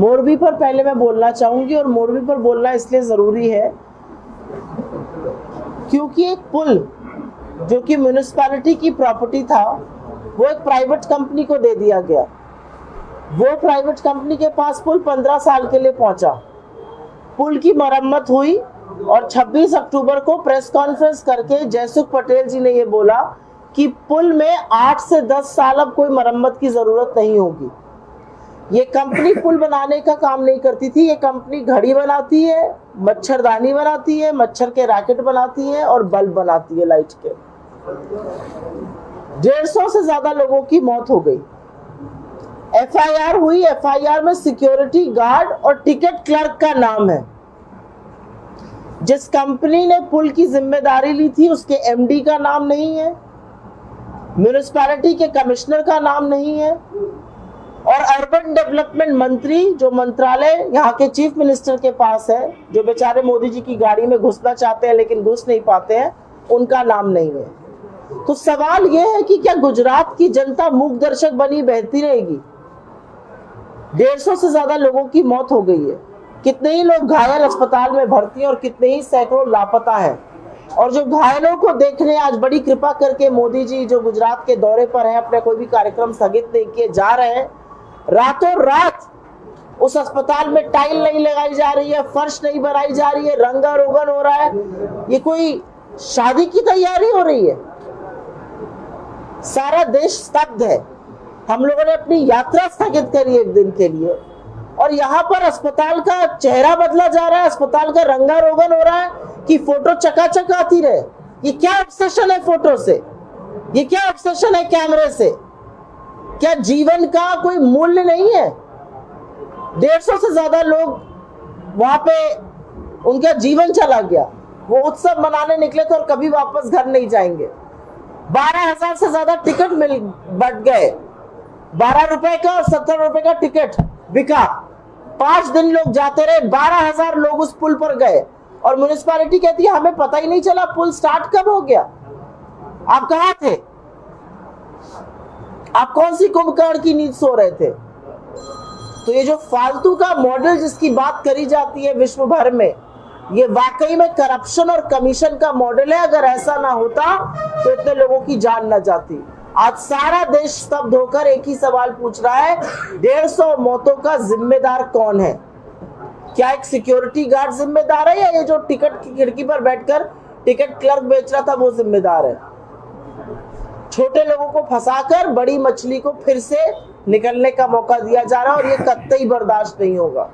मोरबी पर पहले मैं बोलना चाहूंगी, और मोरबी पर बोलना इसलिए ज़रूरी है क्योंकि एक पुल जो कि म्यूनिसिपैलिटी की प्रॉपर्टी था वो एक प्राइवेट कंपनी को दे दिया गया। वो प्राइवेट कंपनी के पास पुल 15 साल के लिए पहुंचा। पुल की मरम्मत हुई और 26 अक्टूबर को प्रेस कॉन्फ्रेंस करके जयसुख पटेल जी ने ये बोला कि पुल में 8 से 10 साल अब कोई मरम्मत की ज़रूरत नहीं होगी। ये कंपनी पुल बनाने का काम नहीं करती थी। ये कंपनी घड़ी बनाती है, मच्छरदानी बनाती है, मच्छर के रैकेट बनाती है और बल्ब बनाती है लाइट के। 150 से ज्यादा लोगों की मौत हो गई। एफआईआर हुई। एफआईआर में सिक्योरिटी गार्ड और टिकट क्लर्क का नाम है। जिस कंपनी ने पुल की जिम्मेदारी ली थी उसके एमडी का नाम नहीं है, म्यूनिसिपैलिटी के कमिश्नर का नाम नहीं है, और अर्बन डेवलपमेंट मंत्री जो मंत्रालय यहाँ के चीफ मिनिस्टर के पास है, जो बेचारे मोदी जी की गाड़ी में घुसना चाहते हैं लेकिन घुस नहीं पाते हैं, उनका नाम नहीं है। तो सवाल यह है कि क्या गुजरात की जनता मूक दर्शक बनी बहती रहेगी? 150 से ज्यादा लोगों की मौत हो गई है। कितने ही लोग घायल अस्पताल में भर्ती हैं और कितने ही सैकड़ों लापता हैं। और जो घायलों को देखने आज बड़ी कृपा करके मोदी जी जो गुजरात के दौरे पर हैं, अपने कोई भी कार्यक्रम स्थगित नहीं किए जा रहे हैं, रातों रात उस अस्पताल में टाइल नहीं लगाई जा रही है, फर्श नहीं बनाई जा रही है, रंगा रोगन हो रहा है। ये कोई शादी की तैयारी हो रही है? सारा देश स्तब्ध है। हम लोगों ने अपनी यात्रा स्थगित करी एक दिन के लिए, और यहाँ पर अस्पताल का चेहरा बदला जा रहा है, अस्पताल का रंगा रोगन हो रहा है कि फोटो चकाचक आती रहे। ये क्या ऑब्सेशन है फोटो से? ये क्या ऑब्सेशन है कैमरे से? क्या जीवन का कोई मूल्य नहीं है? 150 से ज्यादा लोग वहां पे उनका जीवन चला गया। वो उत्सव मनाने निकले थे और कभी वापस घर नहीं जाएंगे। 12,000 से ज्यादा टिकट बट गए। 12 रुपए का और 70 रुपए का टिकट बिका। 5 दिन लोग जाते रहे, 12,000 लोग उस पुल पर गए, और म्युनिसिपैलिटी कहती है हमें पता ही नहीं चला पुल स्टार्ट कब हो गया। आप कहाँ थे? आप कौन सी कुंभकर्ण की नींद सो रहे थे? तो ये जो फालतू का मॉडल जिसकी बात करी जाती है विश्व भर में, ये वाकई में करप्शन और कमीशन का मॉडल है। अगर ऐसा ना होता तो इतने लोगों की जान ना जाती। आज सारा देश स्तब्ध होकर एक ही सवाल पूछ रहा है, 150 मौतों का जिम्मेदार कौन है? क्या एक सिक्योरिटी गार्ड जिम्मेदार है, या ये जो टिकट की खिड़की पर बैठकर टिकट क्लर्क बेच रहा था वो जिम्मेदार है? छोटे लोगों को फंसाकर बड़ी मछली को फिर से निकलने का मौका दिया जा रहा है, और ये कतई बर्दाश्त नहीं होगा।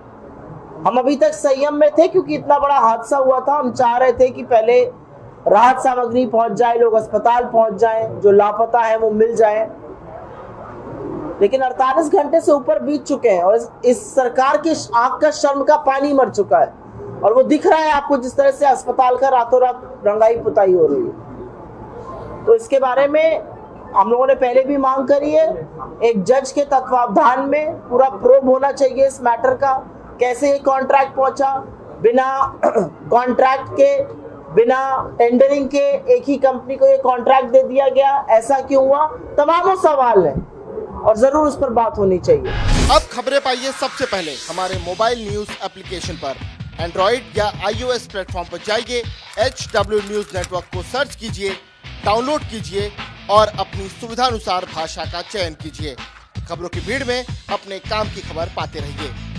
हम अभी तक संयम में थे क्योंकि इतना बड़ा हादसा हुआ था। हम चाह रहे थे कि पहले राहत सामग्री पहुंच जाए, लोग अस्पताल पहुंच जाएं, जो लापता है वो मिल जाएं। लेकिन 48 घंटे से ऊपर बीत चुके हैं और इस सरकार की आंख का शर्म का पानी मर चुका है। और वो दिख रहा है आपको जिस तरह से अस्पताल का रातों रात रंगाई पुताई हो रही है। तो इसके बारे में हम लोगों ने पहले भी मांग करी है। एक जज के तत्वावधान में पूरा प्रोब होना चाहिए इस मैटर का। कैसे ये कॉन्ट्रैक्ट पहुंचा? बिना कॉन्ट्रैक्ट के, बिना टेंडरिंग के एक ही कंपनी को ये कॉन्ट्रैक्ट दे दिया गया। ऐसा क्यों हुआ? तमाम सवाल हैं और जरूर उस पर बात होनी चाहिए। अब खबरें पाइए सबसे पहले हमारे मोबाइल न्यूज एप्लीकेशन पर। एंड्रॉइड या iOS प्लेटफॉर्म पर जाइए, HW न्यूज नेटवर्क को सर्च कीजिए, डाउनलोड कीजिए और अपनी सुविधानुसार भाषा का चयन कीजिए। खबरों की भीड़ में अपने काम की खबर पाते रहिए।